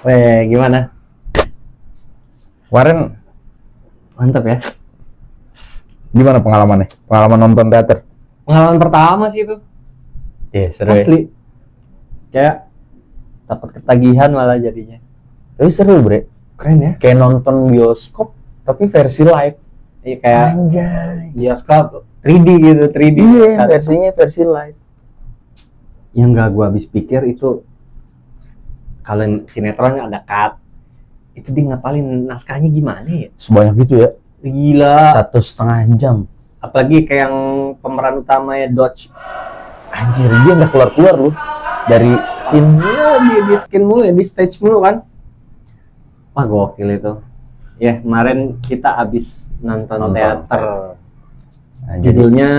Weh, gimana? Kemarin Mantap ya. gimana pengalamannya? Pengalaman nonton teater? Pengalaman pertama sih itu. Iya, seru ya. Asli. Kayak takut ketagihan malah jadinya. Tapi seru, Bre. Keren ya. Kayak nonton bioskop tapi versi live. Iya kayak Anjay. bioskop 3D gitu, 3D. Iya, Kan. versinya versi live. Yang gak gua habis pikir itu kalau sinetron ada cut. Itu dia ngapalin naskahnya gimana ya? Sebanyak itu ya. Gila. 1,5 jam. Apalagi kayak yang pemeran utamanya Dodge. Anjir, dia nggak keluar-keluar loh dari scene. Iya, di skin mulu ya, di stage mulu kan. Wah, gokil itu. Ya, kemarin kita habis nonton teater. Nah, jadi Judulnya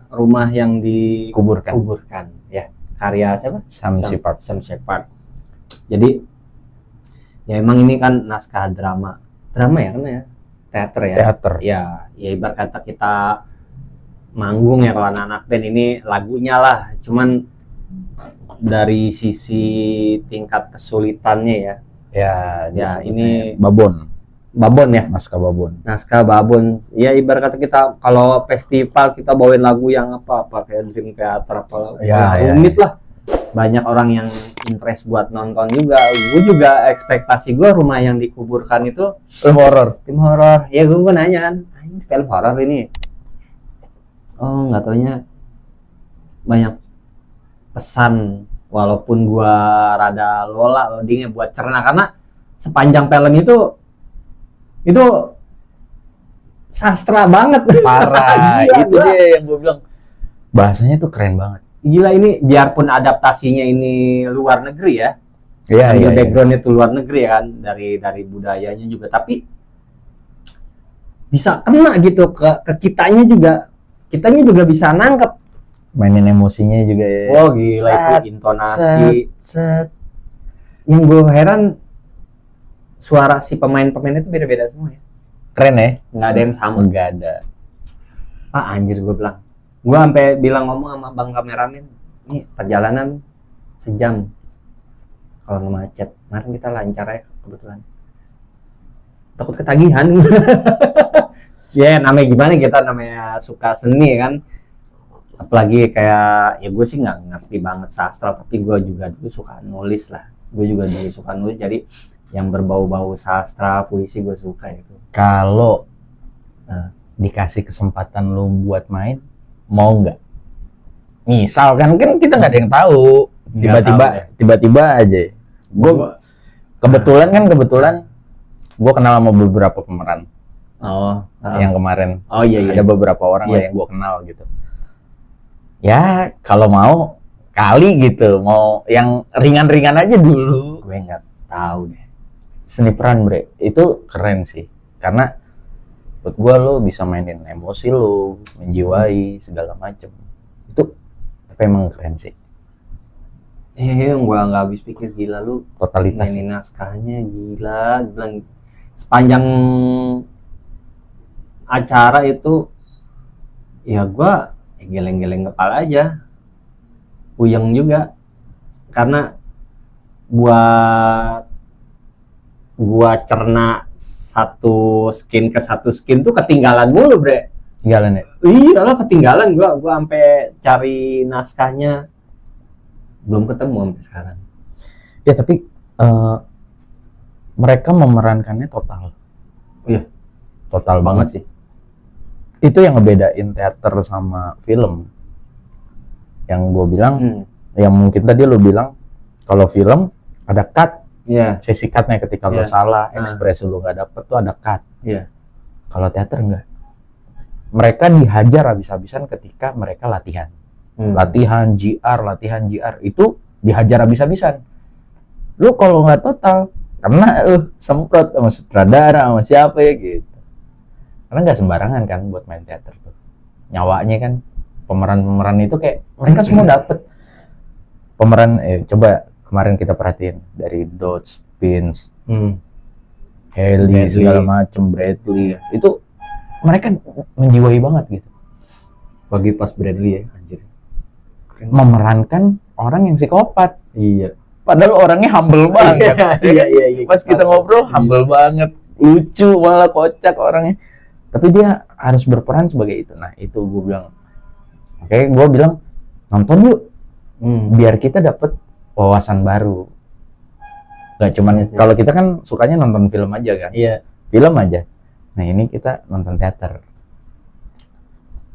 Rumah yang Dikuburkan. kuburkan. Ya, karya siapa? Sam Shepard. Sam Shepard. Jadi ya emang ini kan naskah drama. Drama ya kan ya? Teater ya. Teater. Ya ibarat kata kita manggung ya kalau anak-anak band ini lagunya lah. Cuman dari sisi tingkat kesulitannya ya. Ya, Ya, disebutnya ini babon, babon ya. naskah babon. Naskah babon. Ya ibarat kata kita kalau festival kita bawain lagu yang apa kayak Dream Theater apa Ya, rumit lah. Banyak orang yang interest buat nonton juga. Gue juga ekspektasi gue Rumah yang Dikuburkan itu Film horor. film horor. Ya gue nanya kan, ini film horor ini. Oh nggak taunya banyak pesan. Walaupun gue rada loadingnya buat cerna karena sepanjang film itu sastra banget. Parah. Gila, Itu gua. dia yang gue bilang. Bahasanya tuh keren banget. Gila ini biarpun adaptasinya ini luar negeri ya. Iya, Ambil iya. backgroundnya tuh luar negeri ya kan, dari budayanya juga, tapi bisa kena gitu ke kitanya juga bisa nangkep. Mainin emosinya juga ya. Oh gila Set, itu intonasi. set. Yang gue heran suara si pemain-pemain itu beda-beda semua ya. Keren ya? Nggak ada yang sama. Nggak ada. Ah anjir gue bilang. Gue sampai bilang ngomong sama bang kameramen, ini perjalanan sejam kalau nggak macet. Kemarin kita lancar ya kebetulan. Takut ketagihan. Ya namanya gimana, kita namanya suka seni kan. Apalagi kayak ya gue sih nggak ngerti banget sastra, tapi gue juga dulu suka nulis lah. Gue juga dulu suka nulis, jadi yang berbau-bau sastra, puisi gue suka itu. Kalau dikasih kesempatan lu buat main, mau nggak? Misal kan kita nggak ada yang tahu. Nggak tahu, ya. Tiba-tiba aja. Gue kebetulan gue kenal sama beberapa pemeran yang kemarin. Oh iya iya. Ada beberapa orang lah Iya. yang gue kenal gitu. Ya kalau mau kali gitu, mau yang ringan-ringan aja dulu. Gue nggak tahu deh. Seni peran, Bre, itu keren sih, karena buat gue lo bisa mainin emosi lo, menjiwai segala macem. Itu tapi emang keren sih, Yang gue nggak habis pikir, gila lu totalitas. ini naskahnya gila. Bilang sepanjang acara itu ya gue geleng-geleng kepala aja, puyeng juga, karena buat gua cerna satu skin ke satu skin tuh ketinggalan mulu, Bre. Jalan ya. Iya lah, ketinggalan. Gua sampai cari naskahnya belum ketemu sampai sekarang. Ya tapi mereka memerankannya total. Iya, Total banget banget. sih. Itu yang ngebedain teater sama film. Yang gue bilang, yang mungkin tadi lo bilang, kalau film ada cut, Iya. sesi cutnya ketika lo Iya. salah, ekspresi lo nggak dapet tuh ada cut. Iya. Kalau teater enggak. Mereka dihajar habis-habisan ketika mereka latihan. Latihan GR itu dihajar habis-habisan. Lu kalau nggak total, kena lu semprot sama sutradara sama siapa ya gitu. Karena nggak sembarangan kan buat main teater tuh. Nyawanya kan pemeran-pemeran itu kayak mereka semua dapet. Pemeran coba kemarin kita perhatiin dari Dodge, Vince, Haley, Bradley. segala macem, Bradley, itu mereka menjiwai banget gitu. Bagi pas Bradley ya, anjir. Keren. Memerankan orang yang psikopat. Iya. Padahal orangnya humble banget. Iya. Pas kita ngobrol humble banget, lucu malah kocak orangnya. Tapi dia harus berperan sebagai itu. Nah itu gue bilang, oke, gue bilang nonton yuk, biar kita dapet wawasan baru. Gak cuman kalau kita kan sukanya nonton film aja kan, film aja. Nah ini kita nonton teater.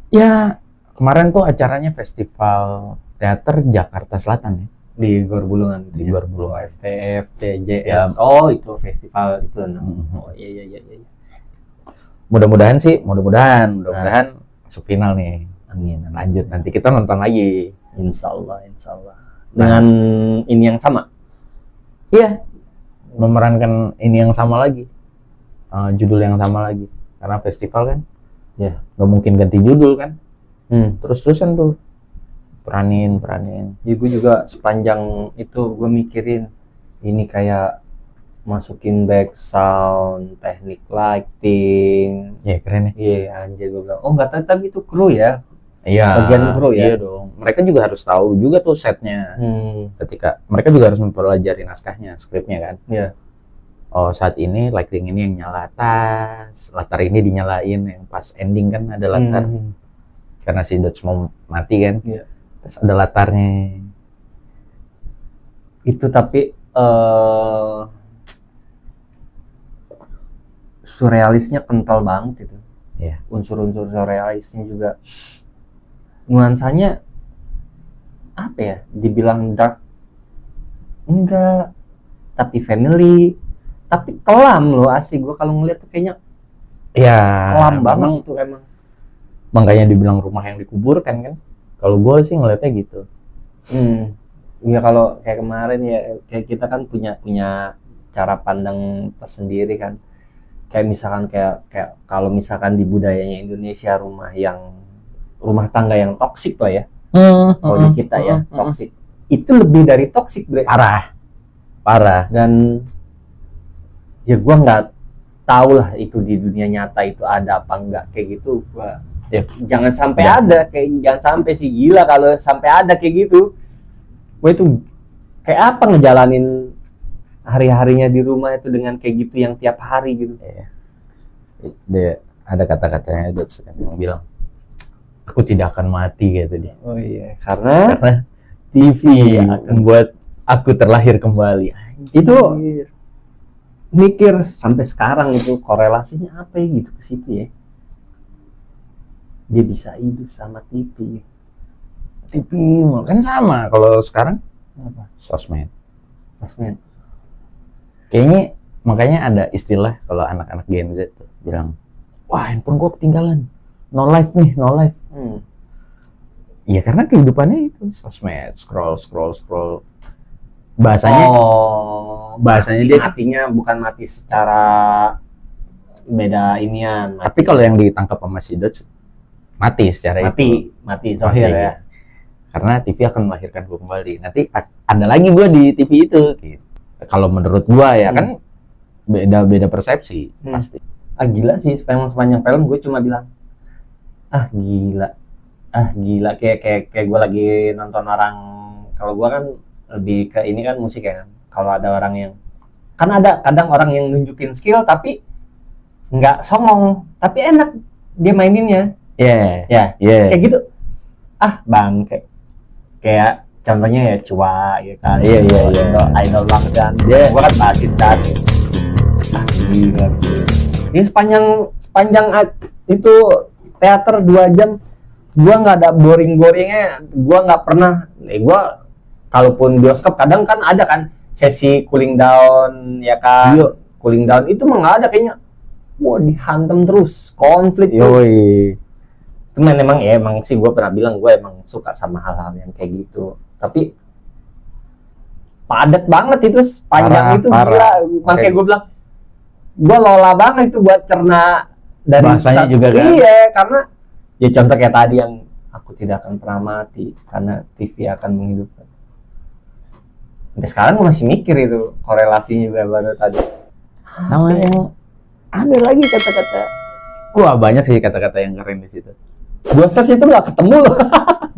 Ya kemarin tuh acaranya festival teater Jakarta Selatan ya. Di Gor Bulungan. Di Gor Bulungan. FTF, TJS. Ya. Oh itu festival itu. Oh iya. Mudah-mudahan masuk final nih. Amin. Lanjut nanti kita nonton lagi. Insya Allah. Dengan ini yang sama. Iya. Memerankan ini yang sama lagi. Judul yang sama lagi. Karena festival kan. Ya. Nggak mungkin ganti judul kan. Terus-terusan tuh. Peranin. Ya gue juga sepanjang itu gue mikirin ini kayak masukin back sound, teknik lighting. Ya keren ya. Iya anjir gue bilang. Oh nggak tahu tapi itu kru ya. Iya. Bagian kru ya. Iya dong. Mereka juga harus tahu juga tuh setnya. Ketika mereka juga harus mempelajari naskahnya, skripnya kan. Iya. Oh saat ini lighting ini yang nyala atas, latar ini dinyalain yang pas ending kan ada latar. Karena si Dodge mau mati kan. Iya. Terus ada latarnya. Itu tapi surrealisnya kental banget itu. Iya. Unsur-unsur surrealisnya juga nuansanya apa ya? Dibilang dark enggak, tapi family, tapi kelam loh asli. Gue kalau ngeliat tuh kayaknya kelam banget tuh emang. Makanya dibilang rumah yang dikuburkan kan. Kalau gue sih ngeliatnya gitu. Ya kalau kayak kemarin ya kayak kita kan punya cara pandang tersendiri kan. Kayak misalkan kayak kalau misalkan di budayanya Indonesia rumah tangga yang toksik lah ya. Kalau di kita ya toksik. Itu lebih dari toksik, Bre. Parah. Dan ya gue nggak tahu lah itu di dunia nyata itu ada apa enggak kayak gitu. Gua jangan sampai ada jangan sampai sih, gila kalau sampai ada kayak gitu. Gue itu kayak apa ngejalanin hari-harinya di rumah itu dengan kayak gitu yang tiap hari gitu. Dia ada kata-katanya Dodge yang bilang, aku tidak akan mati gitu dia. Oh iya, karena TV membuat aku terlahir kembali. Itu mikir sampai sekarang itu korelasinya apa ya gitu ke situ ya. Dia bisa hidup sama TV kan sama. Kalau sekarang apa? Sosmed. Kayaknya Makanya ada istilah kalau anak-anak Gen Z tuh bilang, wah handphone gua ketinggalan, no life nih, no life. Ya karena kehidupannya itu sosmed, scroll. Bahasanya dia matinya bukan mati secara beda inian. Tapi kalau yang ditangkap sama si Dodge mati secara mati zahir ya. Karena TV akan melahirkan gue kembali. Nanti ada lagi gue di TV itu. Gitu. Kalau menurut gue ya kan beda persepsi pasti. Gila sih, sepanjang film gue cuma bilang gila kayak gue lagi nonton orang. Kalau gue kan lebih ke ini kan musik ya kan. Kalau ada orang yang kan ada kadang orang yang nunjukin skill tapi nggak songong tapi enak dia maininnya. Kayak gitu. Bang kayak contohnya ya Cua gitu kan. Idol banget kan. Gua kan basis kan. Gila. Ini sepanjang itu teater 2 jam gua nggak ada boringnya. Gua nggak pernah. Gua kalaupun bioskop kadang kan ada kan sesi cooling down ya kan. Cooling down itu mah nggak ada kayaknya. Wah dihantam terus konflik tuh. Cuman emang sih gue pernah bilang gue emang suka sama hal-hal yang kayak gitu. Tapi padat banget itu sepanjang itu gila. Makanya gue bilang gue lola banget itu buat cerna dari bahasanya juga kan. Iya, karena ya contoh kayak tadi yang aku tidak akan pernah mati karena TV akan menghidupkan. Sampai sekarang gue masih mikir itu korelasinya juga baru tadi. Sama yang ada lagi kata-kata. Wah banyak sih kata-kata yang keren di situ. Gue search itu nggak ketemu loh.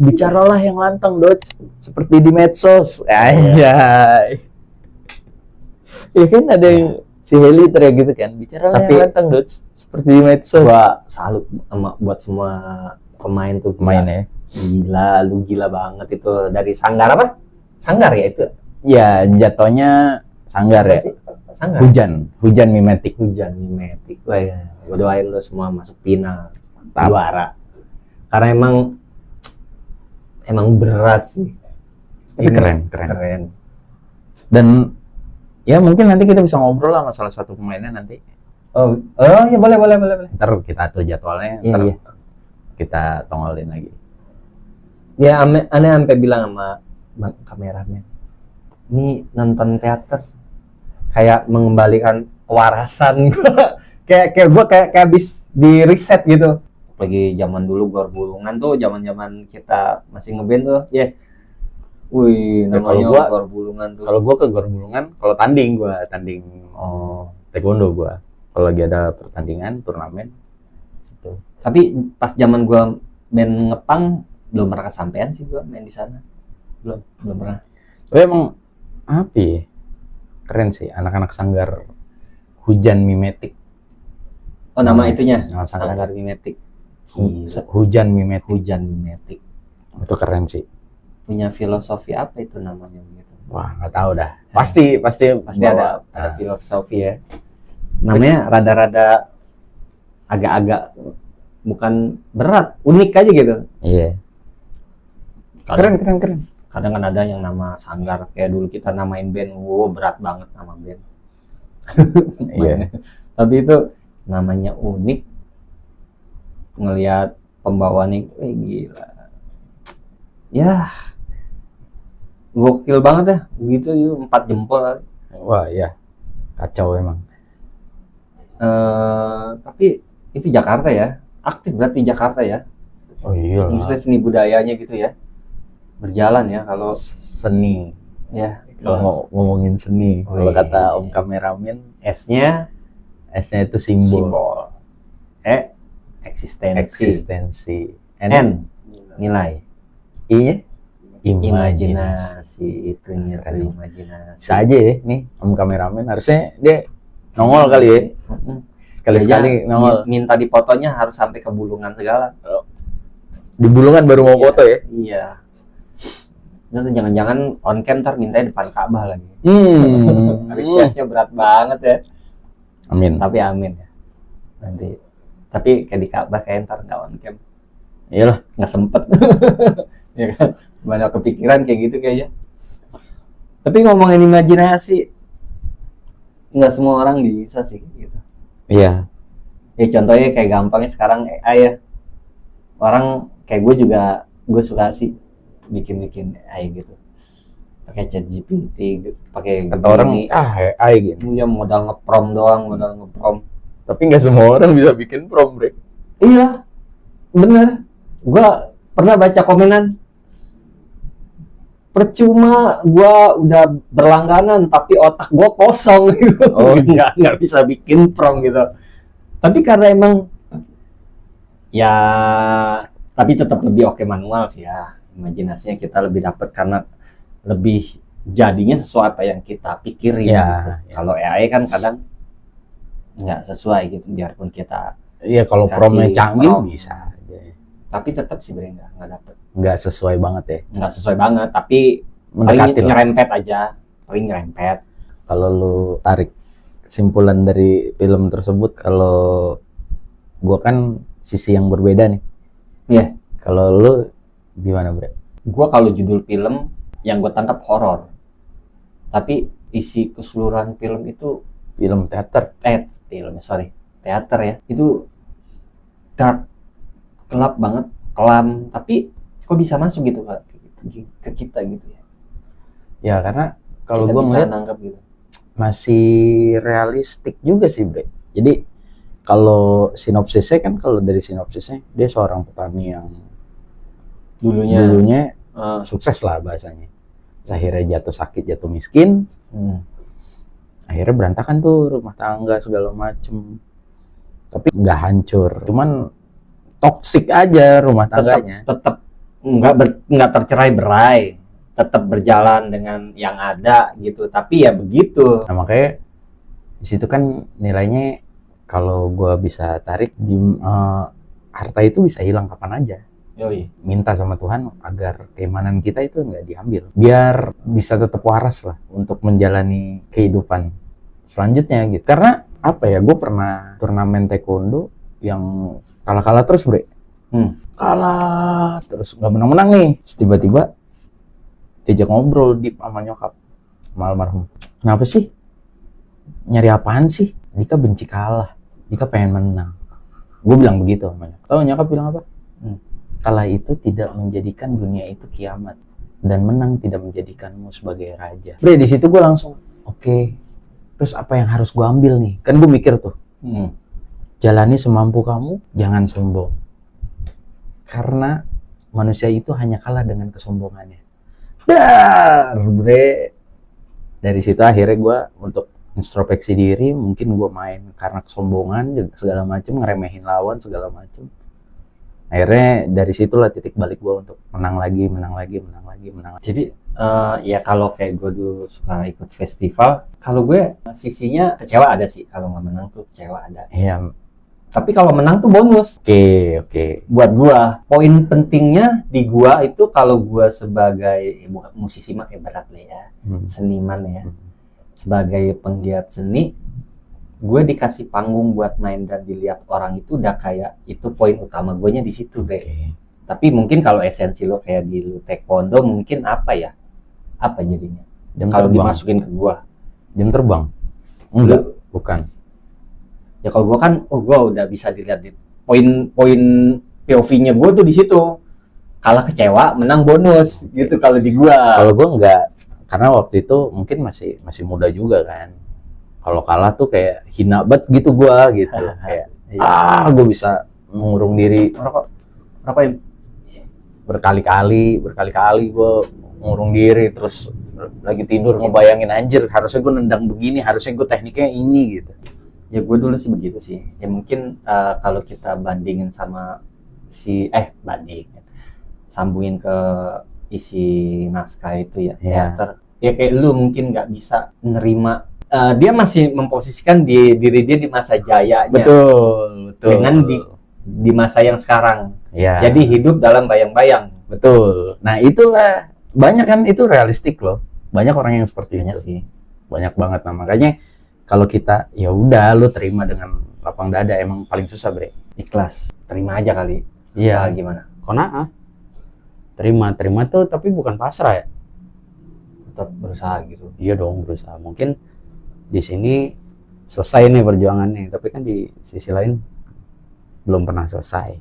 bicaralah yang lantang, Dot, seperti di medsos. Anjay. Ya kan ada yang si Heli teriak gitu kan, bicaralah Tapi- yang lantang, Dot, seperti di medsos. Gua salut sama buat semua pemain tuh. Main ya. Gila, lu gila banget itu dari Sanggar apa? Sanggar ya itu. Ya, jatuhnya Sanggar Apa ya. sih? Sanggar. Hujan mimetik. Hujan mimetik. Wah, ya. Gua doain lu semua masuk final. Mantap. Juara. Karena emang berat sih. Tapi Ini keren. Dan ya mungkin nanti kita bisa ngobrol lah sama salah satu pemainnya nanti. Oh ya boleh. Ntar kita atur jadwalnya, Iya, ntar iya. kita tongolin lagi. Ya aneh sampai bilang sama bang kameramen, ini nonton teater kayak mengembalikan kewarasan. kayak gue kayak habis di reset gitu. Lagi zaman dulu Gor Bulungan tuh, zaman kita masih ngeband tuh, ya. Wih, Ya, namanya kalau gua- Gor Bulungan tuh. Kalau gua ke Gor Bulungan, kalau tanding Oh, taekwondo gua. Kalau lagi ada pertandingan, turnamen situ. tapi pas zaman gua band ngepang belum pernah kesampean sih gua main di sana. Belum pernah. Tapi emang apa ya? Keren sih anak-anak Sanggar Hujan Mimetik. Oh, nama itunya Nama Sanggar. Sanggar Mimetik. Hujan Mimetik. Hujan Mimetik. Itu keren sih. Punya filosofi apa itu namanya gitu? Wah, nggak tahu dah. Pasti Pasti bawa. ada filosofi ya. Namanya rada-rada agak-agak bukan berat, unik aja gitu. Iya. Keren. Kadang kan ada yang nama Sanggar, kayak dulu kita namain band, wow berat banget nama band. Iya. Tapi itu namanya unik. Ngelihat pembawaannya, gila. Ya, gokil banget ya, begitu 4 jempol. Wah, iya. Kacau emang. Tapi itu Jakarta ya, aktif berarti Jakarta ya. Oh iya. Maksudnya seni budayanya gitu ya, berjalan ya kalau Seni. ya. Kalau ngomongin seni, Oh, kalau iya. kata Om Kameramen, S-nya S-nya itu simbol. Eksistensi. Eksistensi. N nilai. I-nya imajinasi. Imajinasi itu nyata Keren. imajinasi. Bisa aja ya nih Om Kameramen, harusnya dia nongol kali ya. Sekali-sekali Dia nongol. minta dipotonya harus sampai ke Bulungan segala. Di Bulungan baru mau Iya. foto ya. Iya. Nanti jangan-jangan on cam ntar mintanya depan Ka'bah lagi. Requestnya berat banget ya. Amin. Tapi amin ya. Nanti. Tapi kayak di Ka'bah kayak ntar nggak on cam. Iyalah. Nggak sempet. Ya kan? Banyak kepikiran kayak gitu kayaknya. Tapi ngomongin imajinasi, nggak semua orang bisa sih gitu. Iya. Ya contohnya kayak gampangnya sekarang AI ya. Orang kayak gue juga, gue suka sih bikin AI gitu. Pakai ChatGPT, pakai Kata orang, AI gitu. punya modal ngeprom doang, modal ngeprom. Tapi nggak semua orang bisa bikin prom, Bre. Iya, bener. Gua pernah baca komenan. Percuma gua udah berlangganan tapi otak gua kosong gitu. Oh, nggak bisa bikin prom gitu. Tapi karena emang ya, tapi tetap lebih oke manual sih ya. Imajinasinya kita lebih dapat karena lebih jadinya sesuai apa yang kita pikirin Ya, gitu. ya. Kalau AI kan kadang nggak sesuai gitu, biarpun kita, Iya, kalau Kasih promnya canggih prom. bisa aja. tapi tetap sih sebenarnya nggak dapet, Nggak sesuai banget ya. nggak sesuai banget, tapi paling Mendekati lah. nyerempet aja, paling nyerempet. Kalau lu tarik kesimpulan dari film tersebut, kalau gua kan sisi yang berbeda nih. Iya. Kalau lu gimana, Bre? Gua kalau judul film yang gue tangkap horor, tapi isi keseluruhan film itu Film teater. teater ya, itu dark, gelap banget, kelam, tapi kok bisa masuk gitu ke kita gitu ya. Ya, karena kalau Kita gua bisa ngeliat nangkep gitu. masih realistik juga sih, Bre. Jadi kalau sinopsisnya kan, kalau dari sinopsisnya dia seorang petani yang dulunya sukses lah bahasanya. Terus akhirnya jatuh sakit, jatuh miskin, akhirnya berantakan tuh rumah tangga segala macem. Tapi nggak hancur, cuman toksik aja rumah tangganya. tetap nggak tercerai berai, tetap berjalan dengan yang ada gitu. Tapi ya begitu. Nah, makanya di situ kan nilainya kalau gua bisa tarik di harta itu bisa hilang kapan aja. Yoi. Minta sama Tuhan agar keimanan kita itu nggak diambil, biar bisa tetap waras lah untuk menjalani kehidupan selanjutnya gitu. Karena apa ya, gue pernah turnamen taekwondo yang kalah terus bre, kalah terus nggak menang-menang nih. Terus tiba-tiba diajak ngobrol deep sama nyokap, sama almarhum. Kenapa sih? Nyari apaan sih? Dika benci kalah, Dika pengen menang. Gue bilang begitu sama nyokap. Tahu nyokap bilang apa? Kalah itu tidak menjadikan dunia itu kiamat, dan menang tidak menjadikanmu sebagai raja. Bre, di situ gue langsung oke. Terus apa yang harus gue ambil nih? Kan gue mikir tuh, jalani semampu kamu, jangan sombong. Karena manusia itu hanya kalah dengan kesombongannya. Dar, bre. Dari situ akhirnya gue untuk introspeksi diri, mungkin gue main karena kesombongan juga segala macem, ngeremehin lawan segala macem. Akhirnya dari situlah titik balik gue untuk menang lagi. Jadi ya kalau kayak gue dulu suka ikut festival, kalau gue sisinya kecewa ada sih, kalau nggak menang tuh kecewa ada. Iya. Tapi kalau menang tuh bonus. Oke. Buat gue, poin pentingnya di gue itu kalau gue sebagai bukan musisi mah kayak berat lah ya, seniman ya, sebagai penggiat seni, gue dikasih panggung buat main dan dilihat orang itu udah kayak itu poin utama gue nya di situ deh. Tapi mungkin kalau esensi lo kayak di lu taekwondo mungkin apa jadinya kalau dimasukin ke gue jam terbang enggak bukan ya. Kalau gue kan gue udah bisa dilihat di poin POV-nya gue tuh di situ, kalah kecewa menang bonus gitu kalau di gue. Kalau gue enggak, karena waktu itu mungkin masih muda juga kan. Kalau kalah tuh kayak hina banget gitu gua gitu. Kayak gue bisa mengurung diri berkali-kali gue mengurung diri, terus lagi tidur ngebayangin anjir harusnya gue nendang begini, harusnya gue tekniknya ini gitu. Ya gue dulu sih begitu sih. Ya mungkin kalau kita bandingin sama sambungin ke isi naskah itu ya, teater. Ya kayak lu mungkin nggak bisa nerima. Dia masih memposisikan diri dia di masa jayanya. Betul. Dengan di masa yang sekarang. Ya. Jadi hidup dalam bayang-bayang. Betul. Nah itulah, banyak kan itu realistik loh. Banyak orang yang seperti banyak itu. Sih. Banyak banget. Nah makanya kalau kita ya udah lu terima dengan lapang dada, emang paling susah bre. Ikhlas. Terima aja kali. Iya. Gimana? Kona'ah. Terima tuh tapi bukan pasrah ya. Tetap berusaha gitu. Iya dong, berusaha. Mungkin di sini selesai nih perjuangannya, tapi kan di sisi lain belum pernah selesai.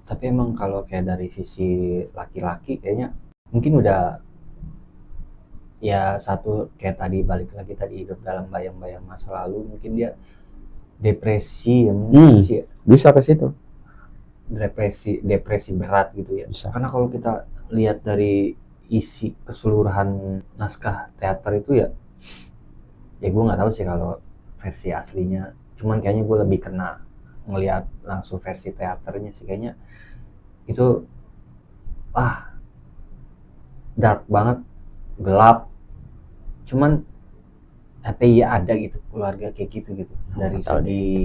Tapi emang kalau kayak dari sisi laki-laki kayaknya mungkin udah ya satu kayak tadi, balik lagi tadi, hidup dalam bayang-bayang masa lalu, mungkin dia depresi ya, sih. Bisa ke situ. Depresi berat gitu ya. Bisa. Karena kalau kita lihat dari isi keseluruhan naskah teater itu ya gue nggak tahu sih kalau versi aslinya, cuman kayaknya gue lebih kena ngelihat langsung versi teaternya sih, kayaknya itu dark banget, gelap, cuman tapi ya ada gitu keluarga kayak gitu dari segi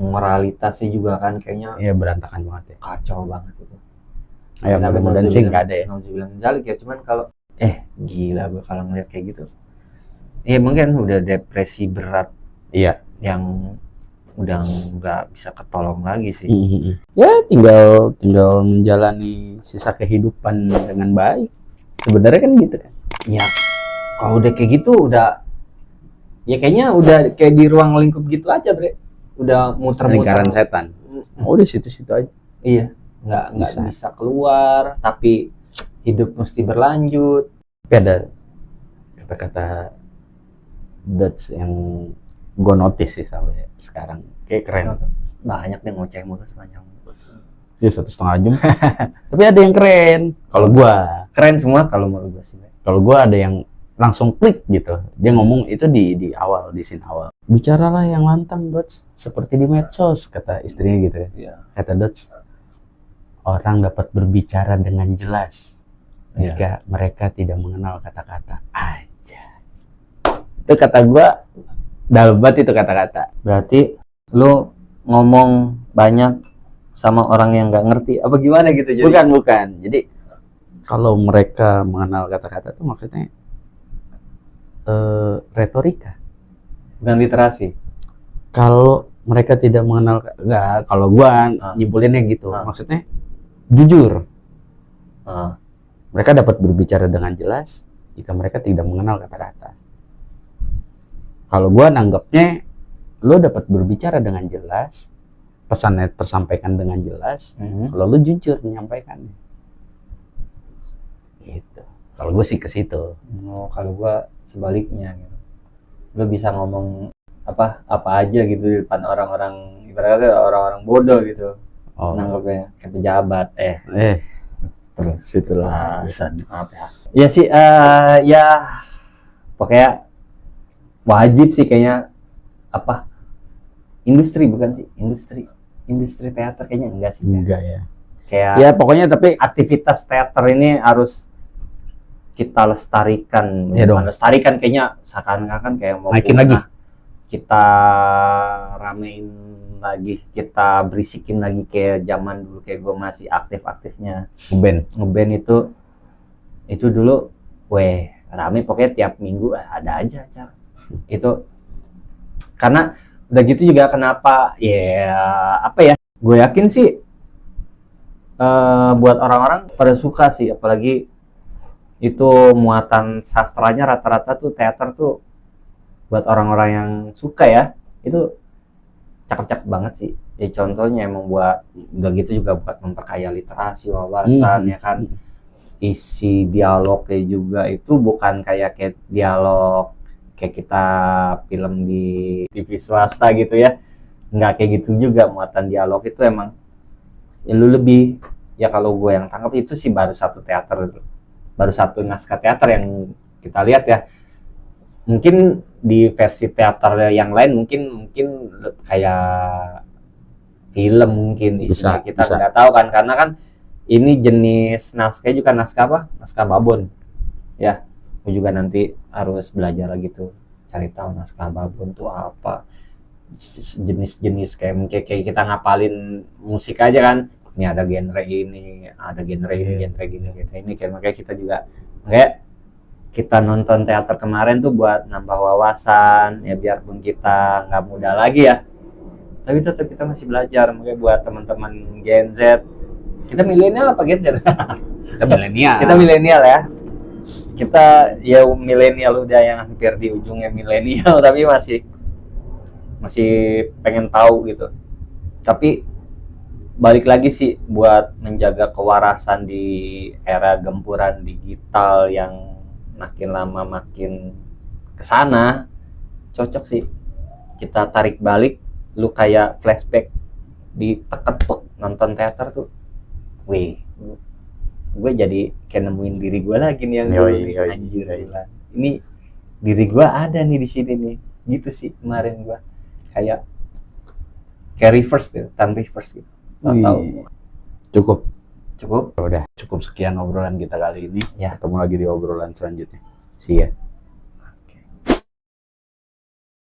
moralitasnya juga kan kayaknya berantakan banget ya, kacau banget itu. Ya mudah-mudahan sih nggak ada ya. Nauzubillah min dzalik ya, cuman kalau gila gue kalau ngeliat kayak gitu. Iya mungkin udah depresi berat. Iya. Yang udah nggak bisa ketolong lagi sih. Ya tinggal menjalani sisa kehidupan dengan baik. Sebenarnya kan gitu kan. Ya kalau udah kayak gitu udah ya kayaknya udah kayak di ruang lingkup gitu aja bre. Udah muter-muter. Lingkaran setan. Udah situ-situ aja. Iya. Nggak bisa keluar, tapi hidup mesti berlanjut. Tapi ada kata-kata dots yang gue notice sih sampai sekarang, kayak keren. Banyak deh ngoceh mulu sepanjang ya 1,5 jam. Tapi ada yang keren. Kalau gue keren semua kalau menurut gue sih. Kalau gue ada yang langsung klik gitu. Dia ngomong itu di awal, di scene awal. Bicaralah yang lantang Dots, seperti di medsos, kata istrinya gitu ya. Iya. Kata Dots, orang dapat berbicara dengan jelas Iya. jika mereka tidak mengenal kata-kata. Aja. Itu kata gua dalam banget itu kata-kata. Berarti lu ngomong banyak sama orang yang nggak ngerti apa gimana gitu jadi? Bukan. Jadi kalau mereka mengenal kata-kata itu maksudnya retorika. Bukan literasi. Kalau mereka tidak mengenal, enggak, kalau gua nyimpulinnya gitu. Maksudnya jujur. Mereka dapat berbicara dengan jelas jika mereka tidak mengenal kata-kata. Kalau gua nanggapnya, lo dapat berbicara dengan jelas, pesannya tersampaikan dengan jelas, kalau lo jujur menyampaikannya. Gitu. Kalau gue sih ke situ. Oh, kalau gua sebaliknya gitu. Lu bisa ngomong apa aja gitu di depan orang-orang, ibaratnya orang-orang bodoh gitu. Nanggapnya kayak pejabat. Terus situlah. Maaf ya. Ya sih, ya pokoknya wajib sih kayaknya apa? Industri bukan sih? Industri teater kayaknya enggak sih. Enggak ya. Kayak Ya pokoknya tapi aktivitas teater ini harus kita lestarikan. Ya dong. Lestarikan kayaknya seakan-akan kayak mau naikin lagi. Kita ramein lagi, kita berisikin lagi kayak zaman dulu, kayak gue masih aktif-aktifnya ngeband itu dulu, rame pokoknya tiap minggu ada aja acara. Itu karena udah gitu juga kenapa gue yakin sih buat orang-orang pada suka sih, apalagi itu muatan sastranya rata-rata tuh teater tuh buat orang-orang yang suka ya, itu cakep-cakep banget sih. Ya contohnya emang buat udah gitu juga buat memperkaya literasi, wawasan ya kan. Isi dialognya juga itu bukan kayak dialog kayak kita film di TV swasta gitu ya. Nggak kayak gitu juga, muatan dialog itu emang ya lu lebih, ya kalau gue yang tangkap itu sih baru satu naskah teater yang kita lihat ya. Mungkin di versi teater yang lain mungkin kayak film mungkin isinya kita nggak tahu kan, karena kan ini jenis naskah juga naskah babon ya. Gue juga nanti harus belajar lagi tuh, cari tahu naskah babon tuh apa, jenis-jenis kayak kita ngapalin musik aja kan. Ini ada genre ini, ada genre ini, kayak makanya kita juga kayak kita nonton teater kemarin tuh buat nambah wawasan ya, biarpun kita nggak muda lagi ya, tapi tetap kita masih belajar. Makanya buat teman-teman Gen Z, kita milenial apa Gen Z? Kita milenial. Kita milenial ya. Kita ya milenial udah yang hampir di ujungnya milenial, tapi masih pengen tahu gitu. Tapi balik lagi sih buat menjaga kewarasan di era gempuran digital yang makin lama makin kesana, cocok sih kita tarik balik, lu kayak flashback diteketuk nonton teater tuh, gue jadi kayak nemuin diri gue lagi nih yang anjir. Ini diri gue ada nih di sini nih, gitu sih kemarin gue kayak reverse tuh, time reverse gitu. Tahu. Cukup. Udah cukup sekian obrolan kita kali ini ya. Ketemu lagi di obrolan selanjutnya. See ya.